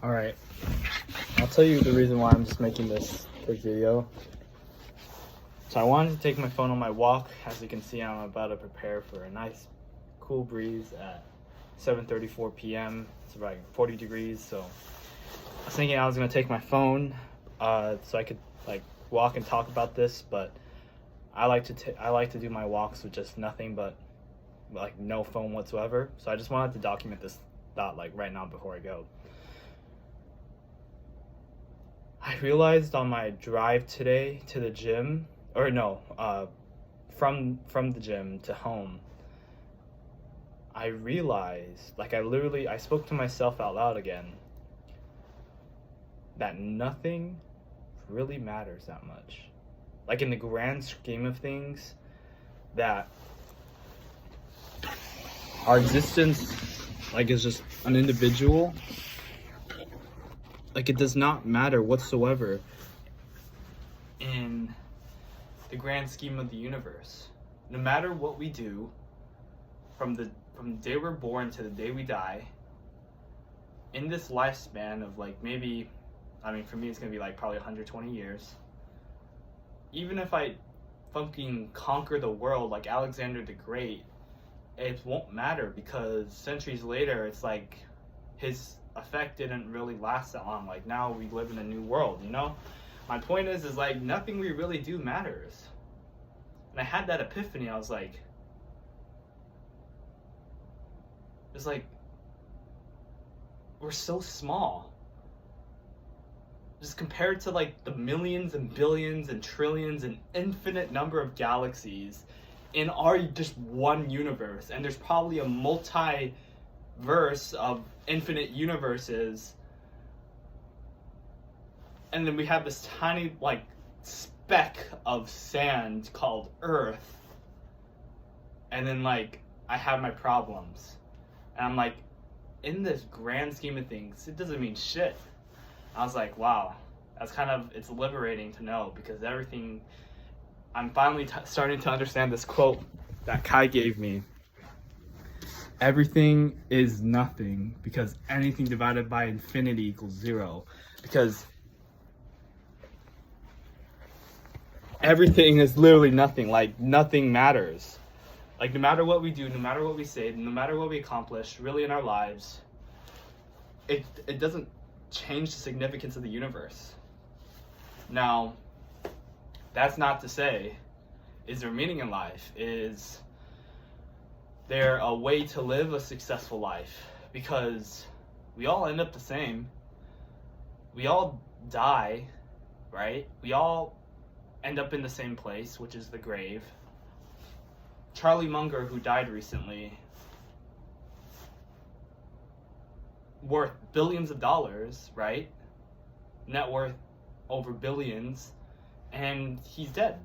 Alright, I'll tell you the reason why I'm just making this quick video. So I wanted to take my phone on my walk. As you can see, I'm about to prepare for a nice cool breeze at 7:34 p.m. It's about 40 degrees, so I was thinking I was going to take my phone so I could like walk and talk about this, but I like to do my walks with just nothing but like no phone whatsoever. So I just wanted to document this thought like right now before I go. I realized on my drive today to the gym, or no, from the gym to home, I realized, like I spoke to myself out loud again, that nothing really matters that much. Like in the grand scheme of things, that our existence, like, is just an individual. Like, it does not matter whatsoever in the grand scheme of the universe. No matter what we do, from the day we're born to the day we die, in this lifespan of like maybe, I mean, for me it's gonna be like probably 120 years. Even if I fucking conquer the world like Alexander the Great, it won't matter, because centuries later it's like his effect didn't really last that long. Like, now we live in a new world, you know? My point is like nothing we really do matters. And I had that epiphany. I was like, it's like we're so small, just compared to like the millions and billions and trillions and infinite number of galaxies in our just one universe. And there's probably a multiverse of infinite universes, and then we have this tiny like speck of sand called Earth, and then like I have my problems, and I'm like, in this grand scheme of things, it doesn't mean shit. I was like, wow, it's liberating to know, because everything, I'm finally starting to understand this quote that Kai gave me. Everything is nothing, because anything divided by infinity equals zero. Because everything is literally nothing. Like, nothing matters. Like, no matter what we do, no matter what we say, no matter what we accomplish, really, in our lives, it doesn't change the significance of the universe. Now, that's not to say, is there meaning in life? Is there a way to live a successful life? Because we all end up the same. We all die, right? We all end up in the same place, which is the grave. Charlie Munger, who died recently, worth billions of dollars, right? Net worth over billions, and he's dead.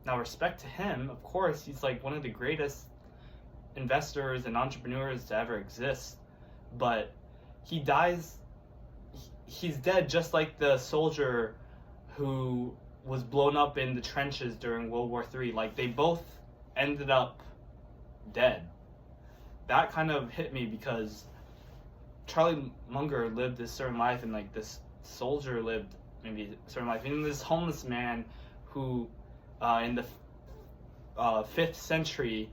Now, respect to him, of course, he's like one of the greatest investors and entrepreneurs to ever exist, but he dies, he's dead just like the soldier who was blown up in the trenches during World War III. Like, they both ended up dead. That kind of hit me, because Charlie Munger lived this certain life, and like this soldier lived maybe a certain life. And this homeless man who in the 5th century,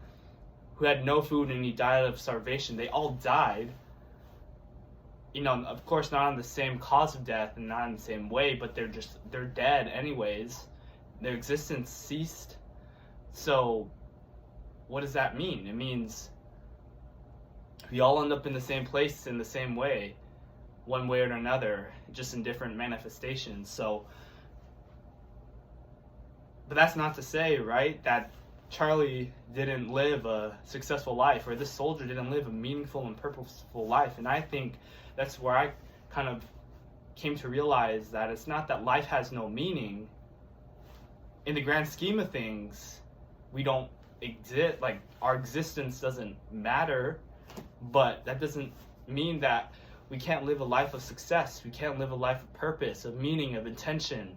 who had no food and he died of starvation, they all died, you know, of course not on the same cause of death and not in the same way, but they're dead anyways. Their existence ceased. So what does that mean? It means we all end up in the same place in the same way, one way or another, just in different manifestations. So, but that's not to say, right, that Charlie didn't live a successful life, or this soldier didn't live a meaningful and purposeful life. And I think that's where I kind of came to realize that it's not that life has no meaning. In the grand scheme of things, we don't exist, like, our existence doesn't matter, but that doesn't mean that we can't live a life of success. We can't live a life of purpose, of meaning, of intention,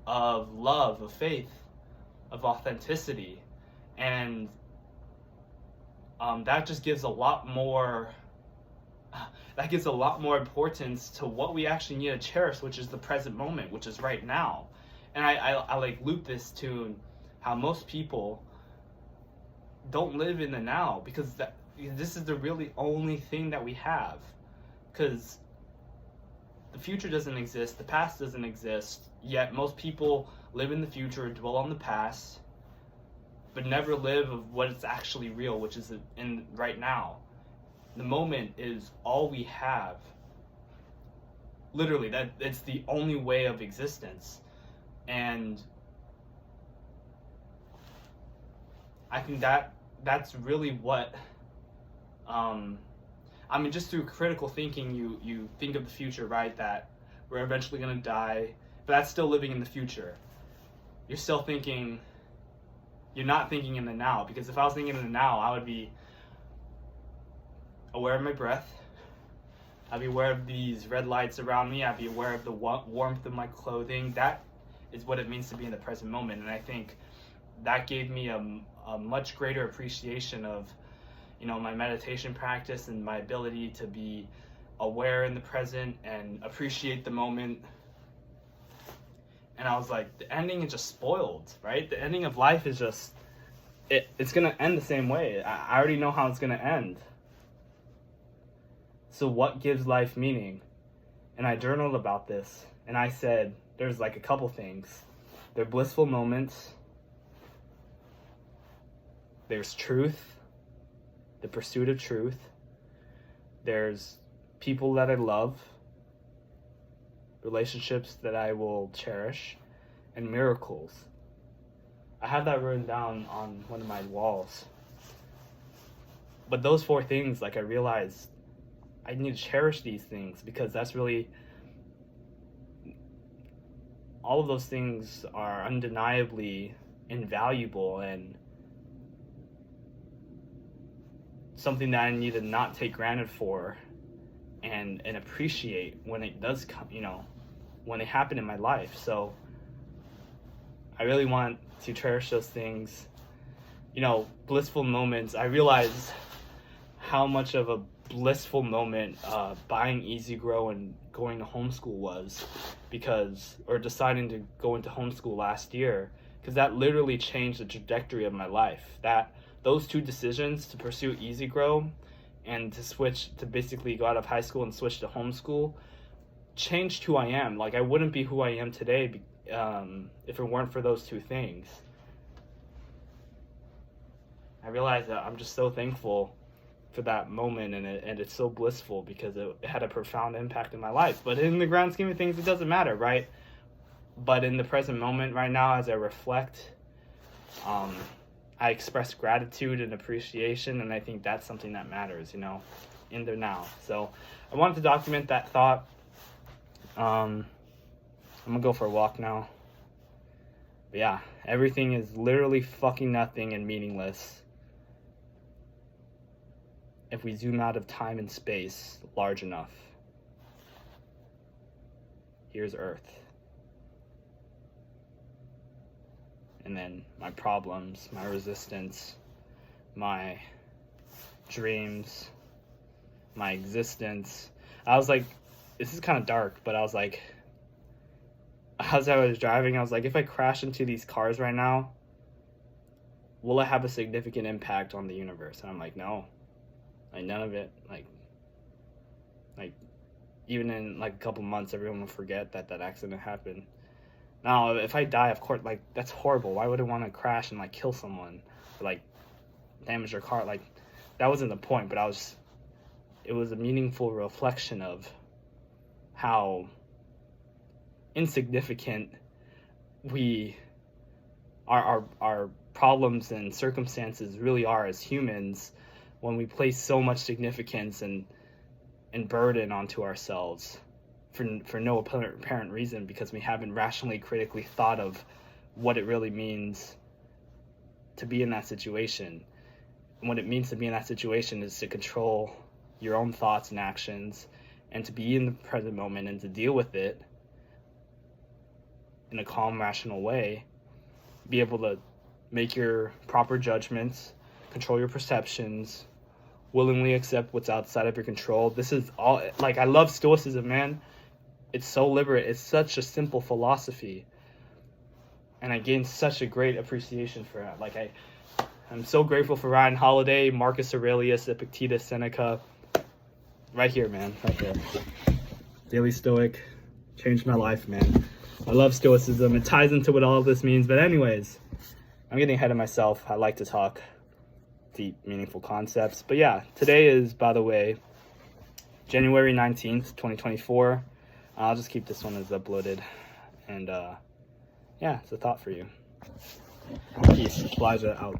of love, of faith, of authenticity. And that just gives a lot more that gives a lot more importance to what we actually need to cherish, which is the present moment, which is right now. And I like loop this to how most people don't live in the now, because this is the really only thing that we have. Because the future doesn't exist, the past doesn't exist, yet most people live in the future, dwell on the past, but never live of what is actually real, which is in right now. The moment is all we have. Literally, that it's the only way of existence. And I think that's really what I mean, just through critical thinking, you think of the future, right? That we're eventually gonna die, but that's still living in the future. You're still thinking. You're not thinking in the now, because if I was thinking in the now, I would be aware of my breath. I'd be aware of these red lights around me. I'd be aware of the warmth of my clothing. That is what it means to be in the present moment, and I think that gave me a much greater appreciation of, my meditation practice and my ability to be aware in the present and appreciate the moment. And I was like, the ending is just spoiled, right? The ending of life is just, it's going to end the same way. I already know how it's going to end. So what gives life meaning? And I journaled about this, and I said, there's like a couple things. There are blissful moments. There's truth, the pursuit of truth. There's people that I love, relationships that I will cherish, and miracles. I have that written down on one of my walls. But those four things, like, I realized I need to cherish these things, because that's really, all of those things are undeniably invaluable and something that I need to not take granted for and appreciate when it does come, when it happened in my life. So I really want to cherish those things, blissful moments. I realized how much of a blissful moment buying Easy Grow and going to homeschool was, or deciding to go into homeschool last year, because that literally changed the trajectory of my life. Those two decisions, to pursue Easy Grow and to basically go out of high school and switch to homeschool, changed who I am. Like, I wouldn't be who I am today if it weren't for those two things. I realized that I'm just so thankful for that moment, and it's so blissful because it had a profound impact in my life. But in the grand scheme of things, it doesn't matter, right? But in the present moment right now, as I reflect, I express gratitude and appreciation, and I think that's something that matters, in the now. So I wanted to document that thought. I'm gonna go for a walk now. But yeah, everything is literally fucking nothing and meaningless if we zoom out of time and space large enough. Here's Earth. And then my problems, my resistance, my dreams, my existence. I was like, this is kind of dark, but I was like, as I was driving, I was like, if I crash into these cars right now, will it have a significant impact on the universe? And I'm like, no, like, none of it. Like even in like a couple months, everyone will forget that accident happened. Now, if I die, of course, like, that's horrible. Why would I want to crash and, like, kill someone or, like, damage their car? Like, that wasn't the point, but it was a meaningful reflection of how insignificant our problems and circumstances really are as humans when we place so much significance and burden onto ourselves for no apparent reason, because we haven't rationally, critically thought of what it really means to be in that situation. And what it means to be in that situation is to control your own thoughts and actions, and to be in the present moment and to deal with it in a calm, rational way, be able to make your proper judgments, control your perceptions, willingly accept what's outside of your control. This is all, like, I love Stoicism, man. It's so liberate. It's such a simple philosophy. And I gained such a great appreciation for it. Like, I'm so grateful for Ryan Holiday, Marcus Aurelius, Epictetus, Seneca. Right here, man. Right here. Daily Stoic. Changed my life, man. I love Stoicism. It ties into what all of this means. But anyways, I'm getting ahead of myself. I like to talk deep, meaningful concepts. But yeah, today is, by the way, January 19th, 2024. I'll just keep this one as uploaded. And yeah, it's a thought for you. Peace. Elijah out.